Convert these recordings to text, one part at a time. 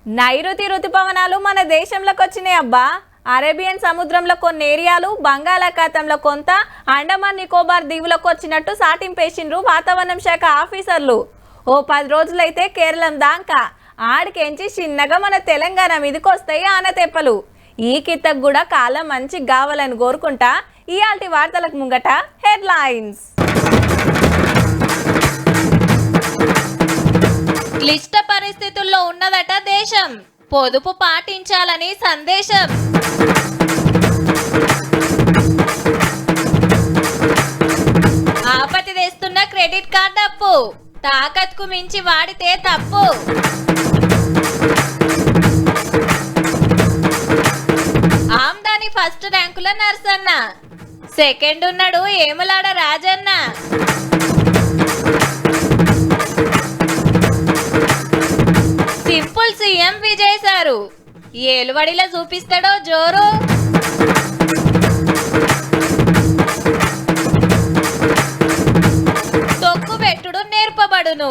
నైరుతి రుతుపవనాలు మన దేశంలోకి వచ్చినాయి అబ్బా. అరేబియన్ సముద్రంలో కొన్ని ఏరియాలు, బంగాళాఖాతంలో కొంత, అండమాన్ నికోబార్ దీవులకు వచ్చినట్టు సాటింపేసిండ్రు వాతావరణం శాఖ ఆఫీసర్లు. ఓ 10 రోజులైతే కేరళం దాకా, ఆడికెంచి చిన్నగా మన తెలంగాణ మీదకి వస్తాయి ఆనతెప్పలు. ఈ కిత్తకు కూడా కాలం మంచి కావాలని కోరుకుంటా ఇయాల్టి వార్తలకు ముంగట హెడ్లైన్స్. క్లిష్ట పరిస్థితుల్లో ఉన్నదట దేశం, పొదుపు పాటించాలని సందేశం. ఆపత్తి తెస్తున్న క్రెడిట్ కార్డ్ అప్పు, తాకత్కు మించి వాడితే తప్పు. ఆమ్దాని ఫస్ట్ ర్యాంకుల నర్సన్న, సెకండ్ ఉన్నాడు Vemulawada Rajanna. Simple CM Vijay sir ఏలువడిలో చూపిస్తాడో జోరు. తొక్కు పెట్టుడు నేర్పబడును.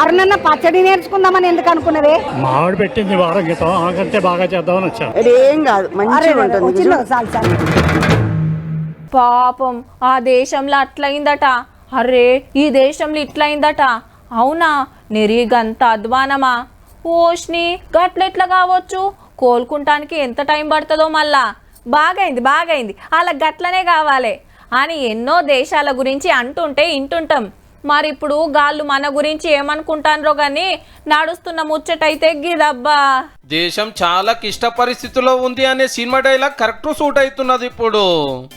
అరుణన్న పచ్చడి నేర్చుకుందామని ఎందుకు అనుకున్నదే? మామిడి పెట్టింది వారం క్రితం, ఆకంటే బాగా చేద్దామని వచ్చాను. ఏం కాదు, మంచిగా ఉంటుంది. పాపం ఆ దేశంలో అట్లయిందట. అరే ఈ దేశంలో ఇట్లయిందట. అవునా, నెరిగంత అధ్వానమా? ఓష్ని గట్లెట్లా కావచ్చు? కోలుకుంటానికి ఎంత టైం పడుతుందో మళ్ళా. బాగైంది అలా గట్లనే కావాలి అని ఎన్నో దేశాల గురించి అంటుంటే ఇంటుంటాం. మరి ఇప్పుడు గాళ్ళు మన గురించి ఏమనుకుంటారో గానీ నడుస్తున్న ముచ్చటైతే గిదబ్బా. దేశం చాలా క్లిష్ట పరిస్థితుల్లో ఉంది అనే సినిమా డైలాగ్ కరెక్ట్ సూట్ అవుతున్నది. ఇప్పుడు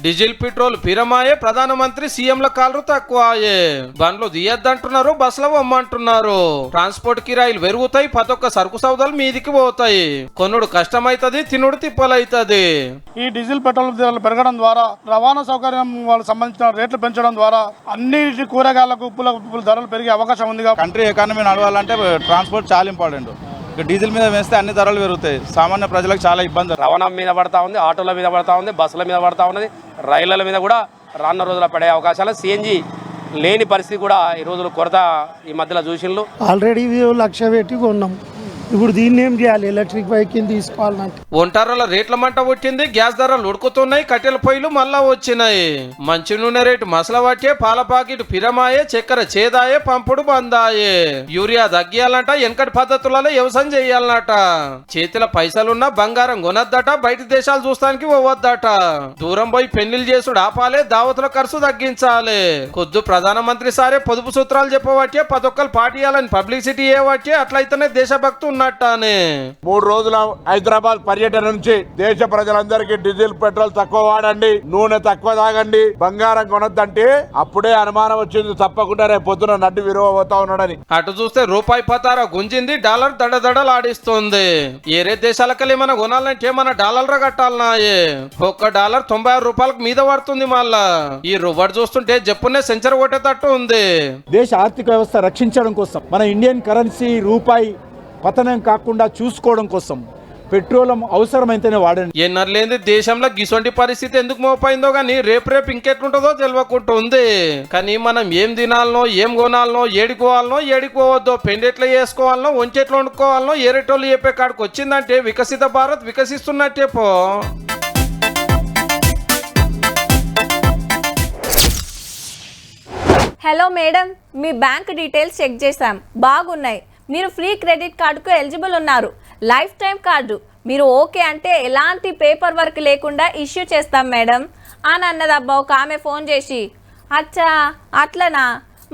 డీజిల్ పెట్రోల్ పిరమాయే, ప్రధానమంత్రి సీఎంల కాలరు తక్కువయే, బండ్లు దియద్దంటున్నారు, బస్సులు వమ్మంటున్నారు, ట్రాన్స్పోర్ట్ కిరాయిలు పెరుగుతాయి, ప్రతి సరుకు సౌదాలు మీదికి పోతాయి, కొనుడు కష్టమైతది, తినుడు తిప్పలైతది. ఈ డీజిల్ పెట్రోల్ ధరలు పెరగడం ద్వారా, రవాణా సౌకర్యం వాళ్ళకి సంబంధించిన రేట్లు పెంచడం ద్వారా అన్నిటి కూరగాయలకు ఉప్పుల ధరలు పెరిగే అవకాశం ఉంది. కంట్రీ ఎకానమీ నడవాలంటే ట్రాన్స్పోర్ట్ చాలా ఇంపార్టెంట్. డీజిల్ మీద వేస్తే అన్ని ధరలు పెరుగుతాయి, సామాన్య ప్రజలకు చాలా ఇబ్బంది. రవాణా మీద పడతా ఉంది, ఆటోల మీద పడతా ఉంది, బస్సుల మీద పడతా ఉన్నది, రైళ్ల మీద కూడా రానున్న రోజుల్లో పడే అవకాశాలు. సిఎన్జి లేని పరిస్థితి కూడా ఈ రోజులు కొరత ఈ మధ్యలో చూసిండ్రు. ఆల్రెడీ 1,00,000 పెట్టి కొన్నాం, ఇప్పుడు దీన్ని ఏం చేయాలి? ఎలక్ట్రిక్ బైక్ తీసుకోవాలంటే ఒంటర్ల రేట్ల మంట వచ్చింది, గ్యాస్ ధరలు ఉడుకుతున్నాయి, కట్టెల పొయ్యిలు మళ్ళా వచ్చినాయి, మంచి నూనె రేటు మసల పట్టే, పాల పాకెట్ పిరమాయే, చక్కెర చేదాయే, పంపుడు బందాయే, యూరియా తగ్గియాలంట, వెనకటి పద్ధతులలో వ్యవసాయం చేయాలన్నట, చేతిలో పైసలున్నా బంగారం కొనద్దట, బయట దేశాలు చూస్తానికి పోవద్దట, దూరం పోయి పెళ్లిళ్ళు చేసుడు ఆపాలే, దావతుల ఖర్చు తగ్గించాలి, కొద్దు ప్రధానమంత్రి సారే పొదుపు సూత్రాలు చెప్పబట్టే, ప్రతి ఒక్కరు పాటియాలని పబ్లిసిటీ చేయబట్టే, అట్లయితేనే దేశభక్తు ఉన్నట్టానే. 3 రోజుల హైదరాబాద్ పర్యటన నుంచి దేశ ప్రజలందరికీ డీజిల్ పెట్రోల్ తక్కువ వాడండి, నూనె తక్కువ తాగండి, బంగారం కొనొద్దంటే అప్పుడే అనుమానం వచ్చింది, తప్పకుండా రేపు పొద్దున నడ్డు విలువ పోతా ఉన్నాడని. అటు చూస్తే రూపాయి పతారా గుంజింది, డాలర్ దడదడలాడిస్తుంది. ఏరే దేశాలకెళ్ళి మనం కొనాలంటే మన డాలర్ కట్టాలన్నాయే, $1 96 రూపాయలకు మీద పడుతుంది. మళ్ళా ఈ రూపాయి చూస్తుంటే జప్పునే సెంచరీ కొట్టేటట్టు ఉంది. దేశ ఆర్థిక వ్యవస్థ రక్షించడం కోసం, మన ఇండియన్ కరెన్సీ రూపాయి పతనం కాకుండా చూసుకోవడం కోసం పెట్రోలం అవసరమైతేనే వాడండి. ఎన్నర్లేంది దేశంలో గిసొంటి పరిస్థితి ఎందుకు మోపైందో గానీ రేపు ఇంకెట్లుంటుందో తెలియకుంటుంది. కానీ మనం ఏం తినాలనో, ఏం కొనాలనో, ఏడుకోవాలనో, ఏడుకోవద్దో, పెండెట్లు వేసుకోవాలనో, ఒంచెట్లు వండుకోవాలనో ఏరేటోళ్ళు చెప్పే కాడికి వచ్చిందంటే వికసిత భారత్ వికసిస్తున్నట్టే పో. హలో మేడం, మీ బ్యాంక్ డీటెయిల్స్ చెక్ చేశాం, బాగున్నాయి. మీరు ఫ్రీ క్రెడిట్ కార్డుకు ఎలిజిబుల్ ఉన్నారు. లైఫ్ టైం కార్డు మీరు ఓకే అంటే ఎలాంటి పేపర్ వర్క్ లేకుండా ఇష్యూ చేస్తాం మేడం అని అన్నదబ్బా ఒక ఆమె ఫోన్ చేసి. అచ్చా అట్లనా,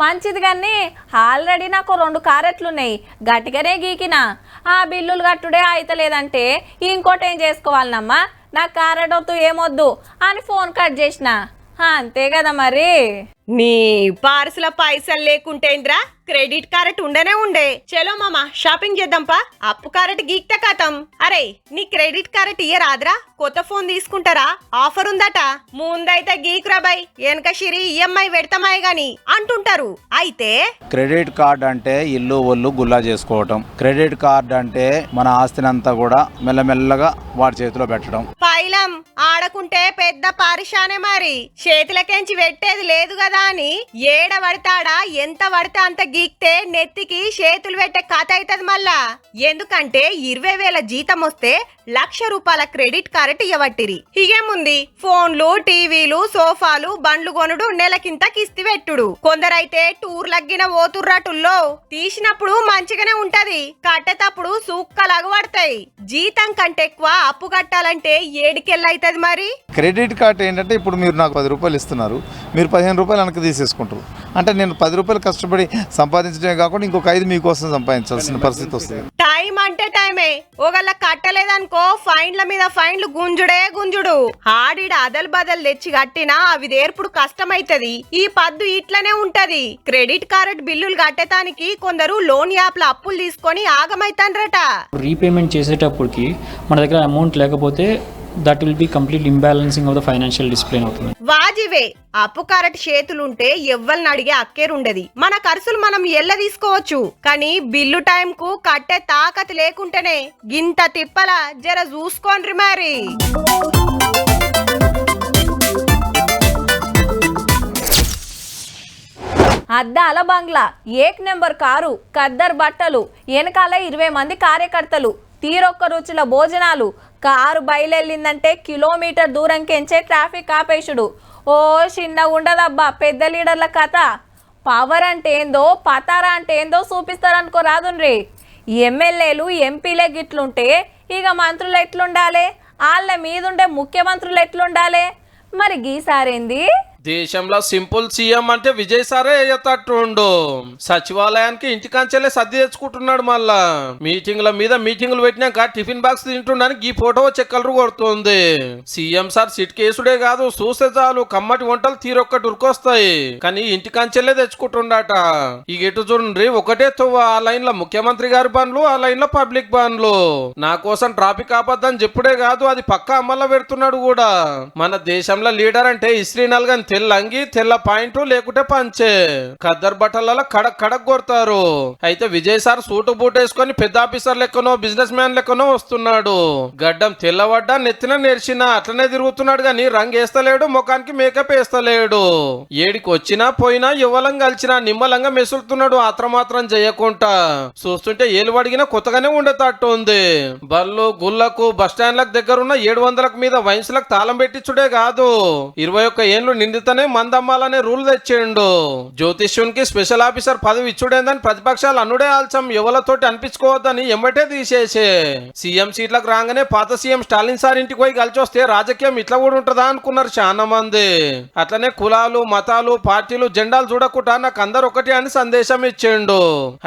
మంచిది. కానీ ఆల్రెడీ నాకు 2 కారెట్లు ఉన్నాయి, గట్టిగానే గీకినా. ఆ బిల్లులు కట్టుడే అయితలేదంటే ఇంకోటి ఏం చేసుకోవాలనమ్మా, నాకు కారెడొద్దు ఏమొద్దు అని ఫోన్ కట్ చేసిన. అంతే కదా మరి. నీ పార్సుల పైసలు లేకుంటేంద్రా క్రెడిట్ కార్డ్ ఉండనే ఉండే. చలో మామా షాపింగ్ చేద్దాంపా, అప్పు కార్డ్ గీక్త కథం. అరే నీ క్రెడిట్ కార్డ్ ఇయ్యరాద్రా, కొత్త ఫోన్ తీసుకుంటారా, ఆఫర్ ఉందట. ముందైతే గీకురా బై, వెనక షిరి ఈఎంఐ పెడతామాయి గాని అంటుంటారు. అయితే క్రెడిట్ కార్డ్ అంటే ఇల్లు ఒళ్ళు గుల్లా చేసుకోవటం, క్రెడిట్ కార్డ్ అంటే మన ఆస్తినంతా కూడా మెల్లమెల్లగా వాడి చేతిలో పెట్టడం. పైలం ఆడకుంటే పెద్ద పారిశానే మరి చేతులకెంచి పెట్టేది లేదు కదా అని ఏడ పడతాడా ఎంత పడితే అంత గీక్తే నెత్తికి చేతులు పెట్టే కథ అవుతుంది మళ్ళా. ఎందుకంటే 20,000 జీతం వస్తే ₹1,00,000 క్రెడిట్ కార్డు ఇవ్వబట్టిరి. ఇగేముంది, ఫోన్లు, టీవీలు, సోఫాలు, బండ్లు కొనుడు, నెలకింత కిస్తి పెట్టుడు. కొందరైతే టూర్ లగ్గిన ఓతుర్రాటుల్లో తీసినప్పుడు మంచిగానే ఉంటది, కట్టేటప్పుడు సూక్కలాగా పడతాయి. జీతం కంటే ఎక్కువ అప్పు కట్టాలంటే ఏడికెళ్ళైతది మరి. క్రెడిట్ కార్డు ఏంటంటే ఇప్పుడు మీరు నాకు ₹10 ఇస్తున్నారు, మీరు ₹15 వెనక్కి తీసేసుకుంటారు. అంటే నేను ₹10 కష్టపడి సంపాదించడమే కాకుండా ఇంకొక 5 మీకోసం సంపాదించాల్సిన పరిస్థితి వస్తుంది. టైం అంటే టైమే, ఒకళ్ళ కట్టలేదనుకో ఫైన్ల మీద ఫైన్లు గుంజుడే గుంజుడు. ఆడిడ అదల్ బదల్ తెచ్చి కట్టినా అవి దేర్పుడు కష్టమైతది. ఈ పద్దు ఇట్లనే ఉంటది. క్రెడిట్ కార్డు బిల్లులు కట్టేటానికి కొందరు లోన్ యాప్ల అప్పులు తీసుకొని ఆగమైతాండ్రట. రీపేమెంట్ చేసేటప్పటికి మన దగ్గర అమౌంట్ లేకపోతే that will be complete imbalancing of the financial discipline అవుతుంది. వాజివే అప్పు కరెక్ట్ చేతులుంటే ఎవ్వల్ని అడిగే అక్కేరుండది. మన ఖర్చులు మనం ఎల్ల తీసుకోవచ్చు, కానీ బిల్లు టైంకు కట్టే తాకత్ లేకుంటేనే గింత తిప్పల జర చూసుకోండ్రి మరి. అద్దాల బంగ్లా, ఏక్ నెంబర్ కారు, ఖద్దర్ బట్టలు, వెనకాల 20 మంది కార్యకర్తలు, తీరొక్క రుచుల భోజనాలు. కారు బయలుదేరిందంటే కిలోమీటర్ దూరం కెంచే ట్రాఫిక్ ఆపేషుడు. ఓ చిన్న ఉండదబ్బా పెద్ద లీడర్ల కథ. పవర్ అంటే ఏందో, పతారా అంటే ఏందో చూపిస్తారనుకో రాదుండ్రి. ఎమ్మెల్యేలు ఎంపీలే గిట్లుంటే ఇక మంత్రులు ఎట్లుండాలి, వాళ్ళ మీదుండే ముఖ్యమంత్రులు ఎట్లుండాలి? మరి గీసారేంది? దేశంలో సింపుల్ సీఎం అంటే విజయ్ సారే అయ్యేటట్టుండు. సచివాలయానికి ఇంటికాంచెలే సర్ది తెచ్చుకుంటున్నాడు. మళ్ళా మీటింగ్ల మీద మీటింగ్లు పెట్టినాక టిఫిన్ బాక్స్ తింటుండడానికి ఈ ఫోటో చెక్కలు కొడుతుంది. సీఎం సార్ సిట్ కేసుడే కాదు, చూస్తే చాలు కమ్మటి వంటలు తీరొక్కటి ఉరికొస్తాయి. కానీ ఇంటికాంచెలే తెచ్చుకుంటుండట. ఈ ఎటు చూడండి, ఒకటే తోవ, ఆ లైన్ లో ముఖ్యమంత్రి గారి బండ్లు, ఆ లైన్ లో పబ్లిక్ బండ్లు. నా కోసం ట్రాఫిక్ ఆపద్దని చెప్పుడే కాదు, అది పక్కా అమల్లో పెడుతున్నాడు కూడా. మన దేశంలో లీడర్ అంటే ఇస్త్రీ నల్గని తెల్ల అంగి, తెల్ల పాయింట్, లేకుంటే పంచే. ఖద్దర్ బట్టలలో కడక్ కడక్ కొడతారు. అయితే విజయ్ సార్ సూటు బూట్ వేసుకొని పెద్ద ఆఫీసర్ లెక్కనో బిజినెస్ మ్యాన్ లెక్కనో వస్తున్నాడు. గడ్డం తెల్లవడ్డా నెత్తిన నెరిచినా అట్లనే తిరుగుతున్నాడు, గాని రంగు వేస్తలేడు, ముఖానికి మేకప్ వేస్తలేడు. ఏడికి వచ్చినా పోయినా యువలం కలిసినా నిమ్మలంగా మెసులుతున్నాడు, ఆత్రమాత్రం చేయకుండా. చూస్తుంటే ఏలు అడిగినా కొత్తగానే ఉండేటట్టు ఉంది. బళ్ళు గుళ్ళకు బస్టాండ్లకు దగ్గరున్న 700లకు మీద వైన్స్లకు తాళం పెట్టించుడే కాదు, 21 ఏళ్ళు నిండితేనే మందమ్మాలనే రూల్ తెచ్చిండు. జ్యోతిష్యునికి స్పెషల్ ఆఫీసర్ పదవి ఇచ్చుడేందని ప్రతిపక్షాలు అనుడే ఆల్చం ఎవలతోటి అనిపించుకోవద్దని ఎమ్మటే తీసేసే. సీఎం సీట్లకు రాగానే పాత సీఎం స్టాలిన్ సార్ ఇంటికి పోయి కలిసి వస్తే రాజకీయం ఇట్లా కూడా ఉంటుందా అనుకున్నారు చాలా మంది. అట్లనే కులాలు, మతాలు, పార్టీలు, జెండాలు చూడకుండా నాకు అందరు ఒకటి అని సందేశం ఇచ్చిండు.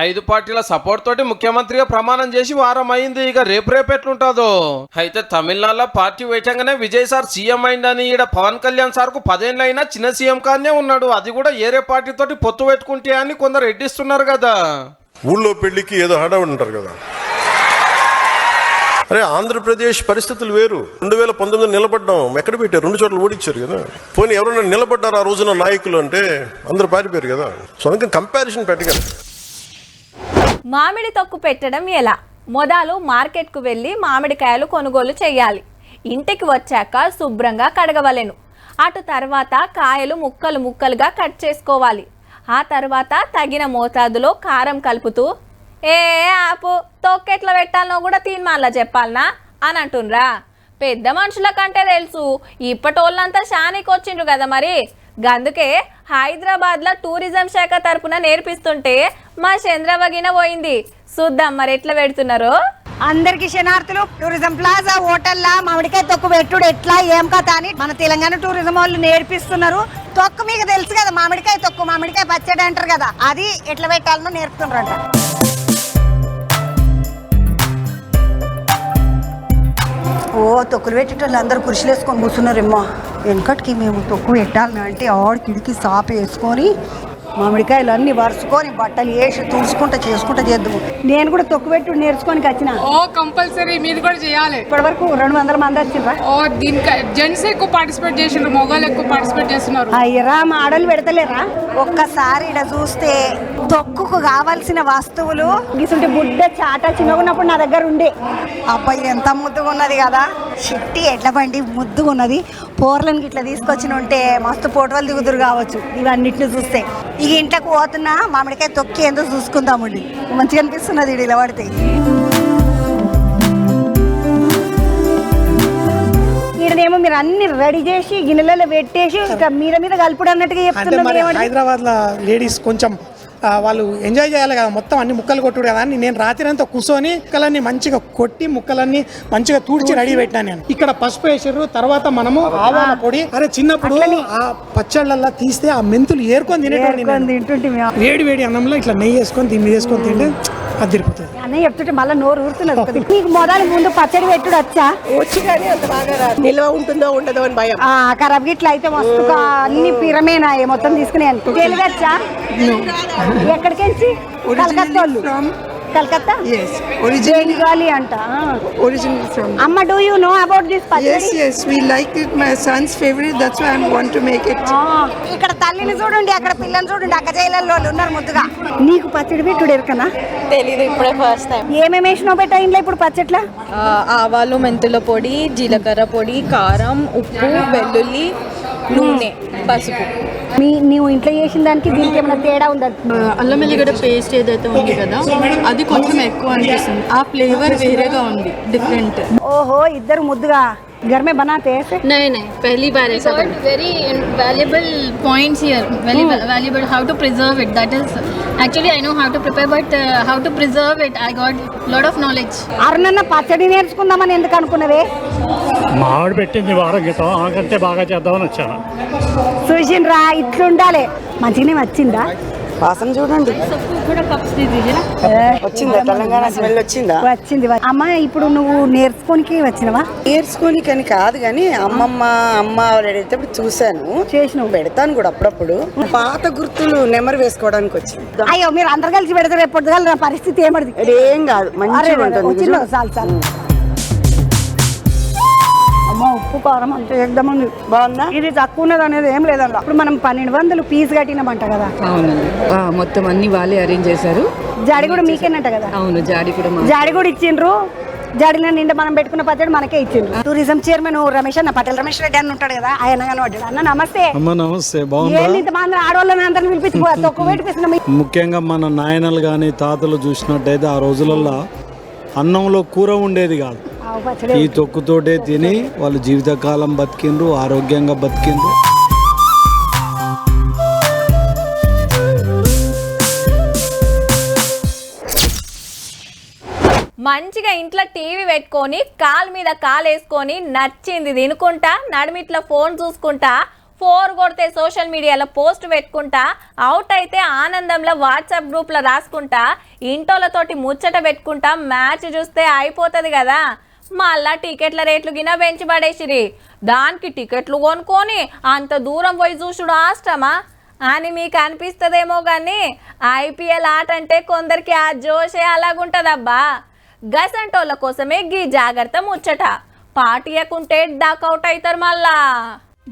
5 పార్టీల సపోర్ట్ తోటి ముఖ్యమంత్రిగా ప్రమాణం చేసి వారం అయింది. ఇక రేపు ఎట్లుంటుందో. అయితే తమిళనాడులో పార్టీ వేయటంగానే విజయ్ సార్ సీఎం అయిందని ఈడ పవన్ కళ్యాణ్ సార్ కు 10 ఏళ్ళైనా చిన్న సీఎం కానే ఉన్నాడు. అది కూడా ఏరే పార్టీ తోటి పొత్తు పెట్టుకుంటే అని కొందరు ఎడ్డిస్తున్నారు కదా. ఊళ్ళో పెళ్లికి ఏదో హడావుడి ఉంటారు కదా. అరే ఆంధ్రప్రదేశ్ పరిస్థితులు వేరు. 2019 నిలబడ్డాం, ఎక్కడ పెట్టారు? 2 చోట్ల ఓడించారు కదా. పోనీ ఎవరైనా నిలబడ్డారు ఆ రోజున నాయకులు అంటే అందరూ పారిపోయారు కదా. సో అందుకని కంపారిజన్ పెట్టగలరు. మామిడి తొక్కు పెట్టడం ఎలా? మొదలు మార్కెట్కు వెళ్ళి మామిడికాయలు కొనుగోలు చేయాలి. ఇంటికి వచ్చాక శుభ్రంగా కడగవలెను. అటు తర్వాత కాయలు ముక్కలు ముక్కలుగా కట్ చేసుకోవాలి. ఆ తర్వాత తగిన మోతాదులో కారం కలుపుతూ ఆపు తొక్కెట్లా పెట్టాలనో కూడా తీర్మానంలో చెప్పాలనా అని అంటుండ్రా. పెద్ద మనుషుల కంటే తెలుసు, ఇప్పటోళ్ళంతా షానికి వచ్చిండ్రు కదా. మరి గందుకే హైదరాబాద్లో టూరిజం శాఖ తరపున నేర్పిస్తుంటే మా చంద్రవగిన పోయింది. చూద్దాం మరి ఎట్లా పెడుతున్నారో. అందరికి శనార్థులు. టూరిజం ప్లాజా హోటల్లా మామిడికాయ తొక్కు పెట్టుడు ఎట్లా ఏం కథ అని మన తెలంగాణ టూరిజం వాళ్ళు నేర్పిస్తున్నారు. తొక్కు మీకు తెలుసు కదా, మామిడికాయ తొక్కు, మామిడికాయ పచ్చడి అంటారు కదా, అది ఎట్లా పెట్టాలనో నేర్పుతున్నారంట. ఓ తొక్కులు పెట్టేటోళ్ళు అందరూ కుర్చీలు వేసుకొని కూర్చున్నారేమో. వెనకటికి మేము తొక్కు పెట్టాలని అంటే ఆడికిడికి సాప వేసుకొని మామిడికాయలు అన్ని వరుసుకొని బట్టలు వేసి తుడుచుకుంటా చేసుకుంటా చేద్దాము. నేను కూడా తొక్కు పెట్టి నేర్చుకోనికి వచ్చిన. ఓ కంపల్సరీ మీరు కూడా చేయాలి. ఇప్పటి వరకు 200 మంది వచ్చిండ్రా. ఓ దీనికి జెంట్స్ ఎక్కువ పార్టిసిపేట్ చేసిండ్రు, మొగాళ్ళు ఎక్కువ పార్టిసిపేట్ చేస్తున్నారు. అయ్యరా మా ఆడలు పెడతలేరా? ఒక్కసారి ఇక్కడ చూస్తే తొక్కుకు కావాల్సిన వస్తువులు గిసుంటే బుడ్డ చాట చిన్నగా ఉన్నప్పుడు నా దగ్గర ఉండే. అబ్బాయి ఎంత ముద్దుగా ఉన్నది కదా, చిట్టి ఎడ్ల బండి ముద్దుగా ఉన్నది. పోర్లను ఇట్లా తీసుకొచ్చిన ఉంటే మస్తు పోటోలు దిగుదురు కావచ్చు ఇవన్నిటిని చూస్తే. ఇక ఇంట్లోకి పోతున్నా మామిడికాయ తొక్కి ఏందో చూసుకుందామండి. మంచిగా అనిపిస్తున్నది ఇది ఇలా పడితే. ఈడనేమో మీరు అన్ని రెడీ చేసి గిన్నెలలో పెట్టేసి మీద కలుపుడు అన్నట్టుగా చెప్తున్నారు. హైదరాబాద్ లో లేడీస్ కొంచెం వాళ్ళు ఎంజాయ్ చేయాలి కదా, మొత్తం అన్ని ముక్కలు కొట్టుడు కదా అని నేను రాత్రి అంతా కూర్చొని ముక్కలన్నీ మంచిగా కొట్టి ముక్కలన్నీ మంచిగా తూడ్చి రెడీ పెట్టినాను. నేను ఇక్కడ పసుపు వేసారు, తర్వాత మనము ఆవాల పొడి. అరే చిన్నప్పుడు ఆ పచ్చళ్ళల్లో తీస్తే ఆ మెంతులు ఏరుకొని తినేటువంటి వేడి వేడి అన్నంలో ఇట్లా నెయ్యి వేసుకొని దీన్ని వేసుకొని తింటే అది తిరిగిపోతుంది. అన్నయ్య చెప్తుంటే మళ్ళీ నోరు ఊరుతున్నది. నీకు మొదలు ముందు పచ్చడి పెట్టుడు వచ్చా? వచ్చి కానీ అంత బాగా నిల్వ ఉంటుందో ఉండదో అని భయం. ఖరాబ్ ఇట్లా అయితే మస్తుగా అన్ని పిరమేనా మొత్తం తీసుకునే తెలుగచ్చా? ఎక్కడికెళ్ళి? కలకత్తా వాళ్ళు. కలకత్తా బెంగాలీ అంట. అమ్మ do you know about this పచ్చడి? Yes, we like it. My son's favorite. That's why I want to make it. ఇక్కడ తల్లిని చూడండి, అక్కడ పిల్లని చూడండి, అక్క జైలలో ఉన్నారు ముద్దుగా. నీకు పచ్చడి పెట్టుడు ఎరకనా? తెలీదు, ఇప్పుడే ఫస్ట్ టైం. ఏమేమి వేసినావు పెట్టా ఇంట్లో ఇప్పుడు పచ్చట్ల? ఆవాలు, మెంతుల పొడి, జీలకర్ర పొడి, కారం, ఉప్పు, వెల్లుల్లి, నూనె, పసుపు. నీవు ఇంట్లో చేసిన దానికి దీనికి ఏమైనా తేడా ఉందా? అల్లం వెల్లిగడ్డ పేస్ట్ ఏదైతే ఉంది కదా అది కొంచెం ఎక్కువ అనిపిస్తుంది. ఆ ఫ్లేవర్ వేరేగా ఉంది, డిఫరెంట్. ఓహో, ఇద్దరు ముద్దుగా घर में बनाते हैं ऐसे? नहीं पहली बार ऐसा. Very valuable points here. Very valuable how to preserve it. That is actually I know how to prepare, but how to preserve it I got lot of knowledge. అరుణన్న పచ్చడి నేర్చుకుందామని ఎందుకు అనుకున్నవే? మామిడి పెట్టింది వారం క్రితం, ఆకంటే బాగా చేద్దామని వచ్చాను. చూసిండ్రా, ఇట్లుండాలి. మంచిగానే వచ్చిందా? వాసన చూడండి వచ్చిందా? తెలంగాణ స్మెల్ వచ్చిందా? వచ్చింది. అమ్మ ఇప్పుడు నువ్వు నేర్చుకోనికి వచ్చినవా? నేర్చుకోనికి అని కాదు కానీ అమ్మ అడిగేటప్పుడు చూశాను, చేసిన పెడతాను కూడా అప్పుడప్పుడు. పాత గుర్తులు నెమరు వేసుకోవడానికి వచ్చింది. అయ్యో, మీరు అందరు కలిసి పెడతారు, ఎప్పుడు నా పరిస్థితి ఏమది? ఏం కాదు, మంచిగా ఉంటుంది. చాలు చాలు. అమ్మ ఉప్పు కారం అంత ఎగ్దమంది. బాగుందా? ఇది తక్కువ ఉన్నది అనేది ఏం లేదన్న. ఇప్పుడు మనం 1200 ఫీజు కట్టినామంట కదా? అవునండి, మొత్తం అన్ని వాళ్ళే అరేంజ్ చేశారు. జాడి కూడా మీకేనంట కదా? అవును, జాడి కూడా ఇచ్చిండ్రు. జాడీలో నిండా మనం పెట్టుకున్న పచ్చడి మనకే ఇచ్చిండ్రు. టూరిజం చైర్మన్ రమేష్ అన్న, పటేల్ రమేష్ రెడ్డి అని ఉంటాడు కదా, ఆయన కనబడ్డాడు. అన్న నమస్తే. నమస్తే. బాగుంది. ఇంతమంది ఆడవాళ్ళని అందరిని పిలిపించి తక్కువ పెట్టిస్తున్నాం. ముఖ్యంగా మన నాయనలు కానీ తాతలు చూసినట్టయితే ఆ రోజులలో అన్నంలో కూర ఉండేది కాదు, ఈ తొక్కుతోటే తిని వాళ్ళు జీవితకాలం బతికిండ్రు, ఆరోగ్యంగా బతికిండ్రు. మంచిగా ఇంట్లో టీవీ పెట్టుకొని కాలు మీద కాలు వేసుకొని నచ్చింది తినుకుంటా, నడుమిట్లా ఫోన్ చూసుకుంటా, 4 కొడితే సోషల్ మీడియాలో పోస్ట్ పెట్టుకుంటా, అవుట్ అయితే ఆనందంలో వాట్సాప్ గ్రూప్లో రాసుకుంటా, ఇంటోళ్ళతోటి ముచ్చట పెట్టుకుంటా మ్యాచ్ చూస్తే అయిపోతుంది కదా. మళ్ళా టికెట్ల రేట్లు గిన పెంచి పడేసిరి. దానికి టికెట్లు కొనుక్కొని అంత దూరం పోయి చూసుడు ఆష్టమా అని మీకు అనిపిస్తుందేమో కానీ ఐపీఎల్ ఆట అంటే కొందరికి ఆ జోషే అలాగుంటుందబ్బా. గసంటోళ్ళ కోసమే గీ జాగ్రత్త ముచ్చట. పాటియకుంటే డకౌట్ అవుతారు మళ్ళా.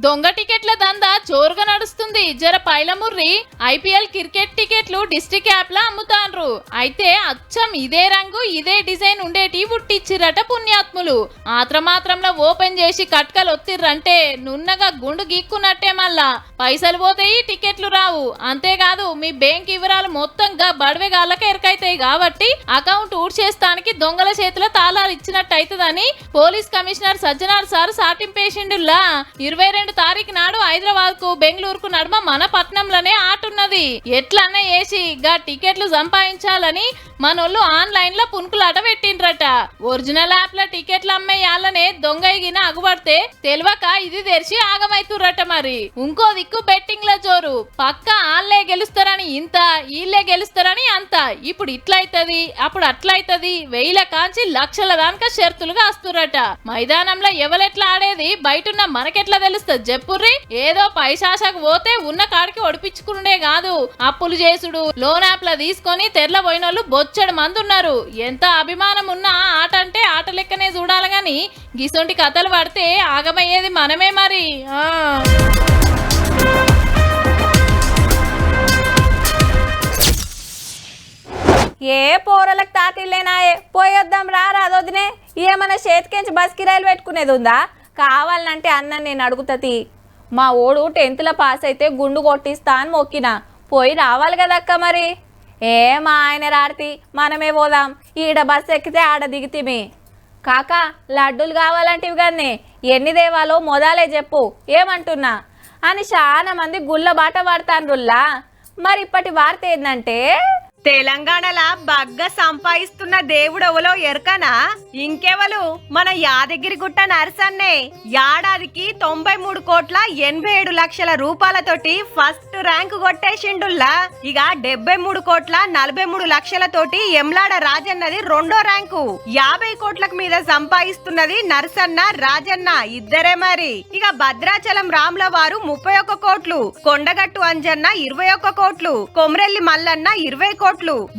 దొంగ టికెట్ల దందా జోరుగా నడుస్తుంది. జర పైలముర్రి ఐపీఎల్ క్రికెట్ టికెట్లు డిస్ట్రిక్ట్ యాప్ లా అమ్ముతాండ్రు. అయితే అచ్చం ఇదే రంగు ఇదే డిజైన్ ఉండేటి ఉట్టిచ్చిరట పుణ్యాత్ములు. ఆత్రమాత్రంలో ఓపెన్ చేసి కట్కలు ఒత్తిర్రంటే నున్నగా గుండు గీక్కున్నట్టే. మళ్ళా పైసలు పోతాయి, టికెట్లు రావు. అంతేకాదు మీ బ్యాంక్ వివరాలు మొత్తంగా బడవేగాళ్ళకే ఎరకైతాయి. కాబట్టి అకౌంట్ ఊడ్చేస్తానికి దొంగల చేతిలో తాళాలు ఇచ్చినట్టు అవుతుందని పోలీస్ కమిషనర్ సజ్జనార్ సార్ సాటింపేసిండులా. 22 తారీఖు నాడు హైదరాబాద్ కు బెంగళూరుకు నడుమ మన పట్నంలోనే ఆటున్నది. ఎట్లన్నా వేసి గా టికెట్లు సంపాదించాలని మనోళ్ళు ఆన్లైన్ లో పునుకులాట పెట్టిండ్రట. ఒరిజినల్ యాప్ లో టికెట్లు అమ్మేయాలనే దొంగగిన అగుపడితే తెలియక ఇది తెరిచి ఆగమైతుర్రట. మరి ఇంకో దిక్కు బెట్టింగ్ ల జోరు. పక్క ఆళ్లే గెలుస్తారని ఇంత, ఈళ్లే గెలుస్తారని అంత. ఇప్పుడు ఇట్లయితది అప్పుడు అట్లయితది, 1000 కాంచి లక్షల దానిక షరతులుగా వస్తురట. మైదానంలో ఎవరెట్లా ఆడేది బయటున్న మనకెట్లా తెలుస్తుంది? వస్తుంది చెప్పుర్రి? ఏదో పైశాసకు పోతే ఉన్న కాడికి ఒడిపించుకునే కాదు, అప్పులు చేసుడు, లోన్ యాప్ల తీసుకొని తెరల పోయినోళ్ళు బొచ్చడు మంది ఉన్నారు. ఎంత అభిమానం ఉన్నా ఆట అంటే ఆట లెక్కనే చూడాలి గాని గిసొంటి కథలు పడితే ఆగమయ్యేది మనమే మరి. ఏ పోరలకు తాతిల్లేనాయే, పోయొద్దాం రా రాదొదినే. ఏమన్నా చేతికించి బస్ కిరాయిలు పెట్టుకునేది ఉందా? కావాలంటే అన్న నేను అడుగుతుంది. మా ఓడు 10th పాస్ అయితే గుండు కొట్టిస్తా అని మొక్కిన, పోయి రావాలి కదక్క మరి. మా ఆయన రాడితి, మనమే పోదాం, ఈడ బస్ ఎక్కితే ఆడ దిగితిమి. కాకా లడ్డూలు కావాలంటివి కానీ ఎన్ని దేవాలో మొదలే చెప్పు ఏమంటున్నా అని చాలా మంది గుళ్ళ బాట పడతాన్రుల్లా. మరి ఇప్పటి వార్త ఏంటంటే తెలంగాణలో బగ్గ సంపాదిస్తున్న దేవుడెవలో ఎరకనా? ఇంకెవలు మన యాదగిరిగుట్ట నరసన్నే. ఏడాదికి 93,87,00,000 రూపాయలతోటి ఫస్ట్ ర్యాంక్ కొట్టేసిండుల్లా. ఇక 73,43,00,000 ఎమ్లాడ రాజన్నది 2వ ర్యాంకు. 50 కోట్ల మీద సంపాదిస్తున్నది నరసన్న రాజన్న ఇద్దరే మరి. ఇక భద్రాచలం రాముల వారు 31 కోట్లు, కొండగట్టు అంజన్న 21 కోట్లు, కొమరెల్లి మల్లన్న 20 కోట్లు,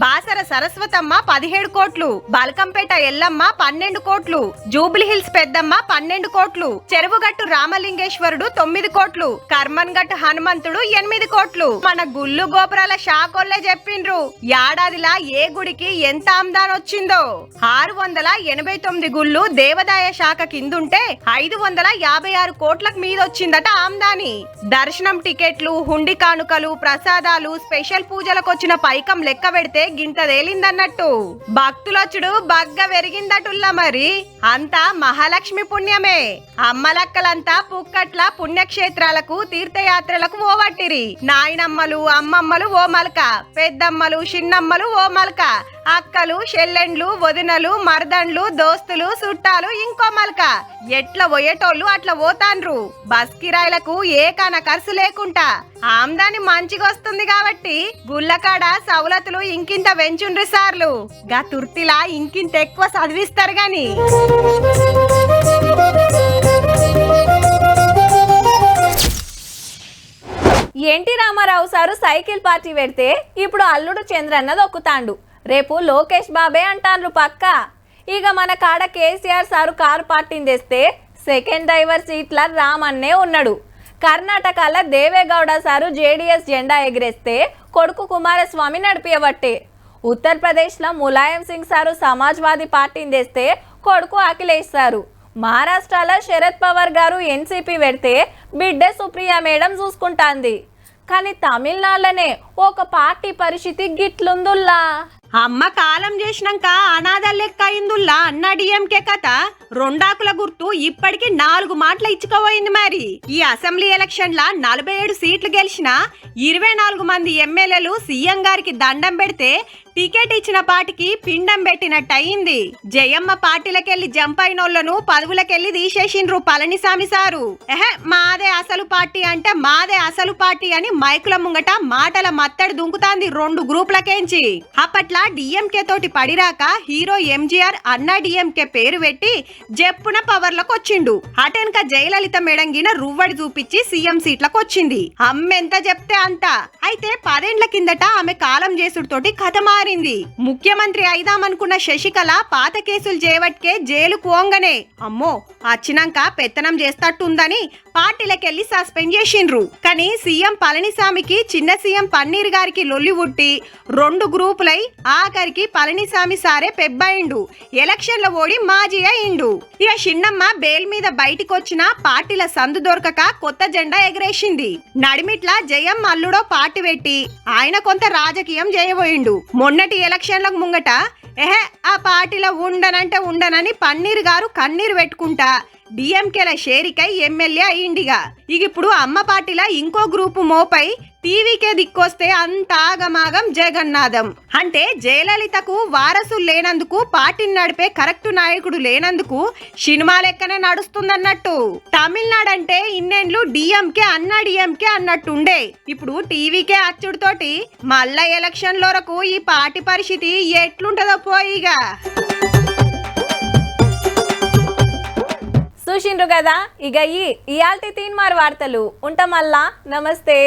బాసర సరస్వతమ్మ 17 కోట్లు, బల్కంపేట ఎల్లమ్మ 12 కోట్లు, జూబ్లీ హిల్స్ పెద్దమ్మ 12 కోట్లు, చెరువుగట్టు రామలింగేశ్వరుడు 9 కోట్లు, కర్మన్ గట్టు హనుమంతుడు 8 కోట్లు. మన గుళ్ళు గోపురాల షాకోళ్లే చెప్పిండ్రు ఏడాదిలా ఏ గుడికి ఎంత ఆమ్దాన్ వచ్చిందో. 689 గుళ్ళు దేవాదాయ శాఖ కిందుంటే 556 కోట్లకు మీదొచ్చిందట ఆమ్దాని. దర్శనం టికెట్లు, హుండి కానుకలు, ప్రసాదాలు, స్పెషల్ పూజలకు వచ్చిన పైకం లెక్క పెడితే గింత తేలిందన్నట్టు. భక్తులొచ్చుడు బగ్గ వెరిగిందటుల్లా మరి. అంతా మహాలక్ష్మి పుణ్యమే. అమ్మలక్కలంతా పుక్కట్ల పుణ్యక్షేత్రాలకు తీర్థయాత్రలకు ఓవట్టిరి. నాయనమ్మలు అమ్మమ్మలు ఓ మలక, పెద్దమ్మలు చిన్నమ్మలు ఓ మలక, అక్కలు చెల్లెండ్లు వదినలు మరదండ్లు దోస్తులు చుట్టాలు ఇంకో మలక. ఎట్లా పోయేటోళ్ళు అట్లా పోతాన్రు. బస్ కిరాయిలకు ఏ కాన ఖర్చు లేకుండా ఆమ్దాని మంచిగొస్తుంది కాబట్టి గుళ్ళకాడ సౌలతులు ఇంకింత వెంచుండ్రి సార్లు. గా తుర్తిలా ఇంకింత ఎక్కువ చదివిస్తారు గాని. NT Ramarao sir cycle party పెడితే ఇప్పుడు అల్లుడు చంద్రన్న దొక్కుతాండు, రేపు లోకేష్ బాబే అంటాన్రు పక్క. ఇక మన కాడ కేసీఆర్ సారు కారు పార్టీని తెస్తే సెకండ్ డ్రైవర్ సీట్ల రామన్నే ఉన్నాడు. కర్ణాటకలో దేవేగౌడ సారు జేడీఎస్ జెండా ఎగిరేస్తే కొడుకు కుమారస్వామి నడిపియబట్టే. ఉత్తరప్రదేశ్లో ములాయం సింగ్ సారు సమాజ్వాదీ పార్టీని తెస్తే కొడుకు అఖిలేష్ సారు. మహారాష్ట్రలో శరద్ పవార్ గారు ఎన్సీపీ పెడితే బిడ్డ సుప్రియా మేడం చూసుకుంటాంది. కానీ తమిళనాడులోనే ఒక పార్టీ పరిస్థితి గిట్లుందుల్లా. అమ్మ కాలం చేసినాక అనాథ లెక్క అయిందుల్లా అన్న డిఎంకే కథ. రెండాకుల గుర్తు ఇప్పటికి 4 మాటలు ఇచ్చుకోపోయింది మరి. ఈ అసెంబ్లీ ఎలక్షన్ల 47 సీట్లు గెలిచిన 24 మంది ఎమ్మెల్యేలు సీఎం గారికి దండం పెడితే టికెట్ ఇచ్చిన పార్టీకి పిండం పెట్టినట్టు అయింది. జయమ్మ పార్టీలకెళ్లి జంప్ అయినోళ్లను పదవులకెళ్లి తీసేసిండ్రు పళనిసామి సారు. మాదే అసలు పార్టీ అంటే మాదే అసలు పార్టీ అని మైకుల ముంగట మాటల మత్తడి దుంకుతాంది 2 గ్రూపులకేంచి. అప్పట్లా డిఎంకే తోటి పడిరాక హీరో ఎంజీఆర్ అన్నా డిఎంకే పేరు పెట్టి జప్పున పవర్లకు వచ్చిండు. అటెనక జయలలిత మెడంగిన రువ్వడి చూపించి సీఎం సీట్లకు వచ్చింది. అమ్మెంత చెప్తే అంత. అయితే 10 ఏళ్ల కిందట ఆమె కాలం చేసుడుతోటి కథ మారింది. ముఖ్యమంత్రి అయిదామనుకున్న శశికళ పాత కేసులు చేయవట్కే జైలుకు పోంగనే అమ్మో వచ్చినాక పెత్తనం చేస్తట్టుందని పార్టీలకెళ్లి సస్పెండ్ చేసిండ్రు. కానీ సీఎం పళనిసామికి చిన్న సీఎం పన్నీర్ గారికి లొల్లి ఉట్టి 2 గ్రూపులై ఆఖరికి పళనిసామి సారే పెబ్బయిండు. ఎలక్షన్ల ఓడి మాజీ అయిండు. ఇక చిన్నమ్మ బెయిల్ మీద బయటికొచ్చిన పార్టీల సందు దొరకక కొత్త జెండా ఎగరేసింది. నడిమిట్ల జయం అల్లుడో పార్టీ పెట్టి ఆయన కొంత రాజకీయం చేయబోయిండు. మొన్నటి ఎలక్షన్లకు ముంగట ఆ పార్టీలో ఉండనని పన్నీర్ గారు కన్నీరు పెట్టుకుంటా డిఎంకేల షేరికై ఎమ్మెల్యే అయ్యిండిగా. ఇక ఇప్పుడు అమ్మ పార్టీల ఇంకో గ్రూపు మోపై టీవీకే దిక్కొస్తే అంత ఆగమాగం జగన్నాథం. అంటే జయలలితకు వారసులు లేనందుకు పార్టీని నడిపే కరెక్ట్ నాయకుడు లేనందుకు సినిమా లెక్కనే నడుస్తుందన్నట్టు. తమిళనాడు అంటే ఇన్నేండ్లు డిఎంకే అన్నా డిఎంకే అన్నట్టుండే. ఇప్పుడు టీవీకే అచ్చుడుతోటి మళ్ళా ఎలక్షన్ల వరకు ఈ పార్టీ పరిస్థితి ఎట్లుంటదో పోయిగా. చూసిండ్రు కదా. ఇక ఇయాల్టి తీన్ తీన్మార్ వార్తలు ఉంటాం మళ్ళా. నమస్తే.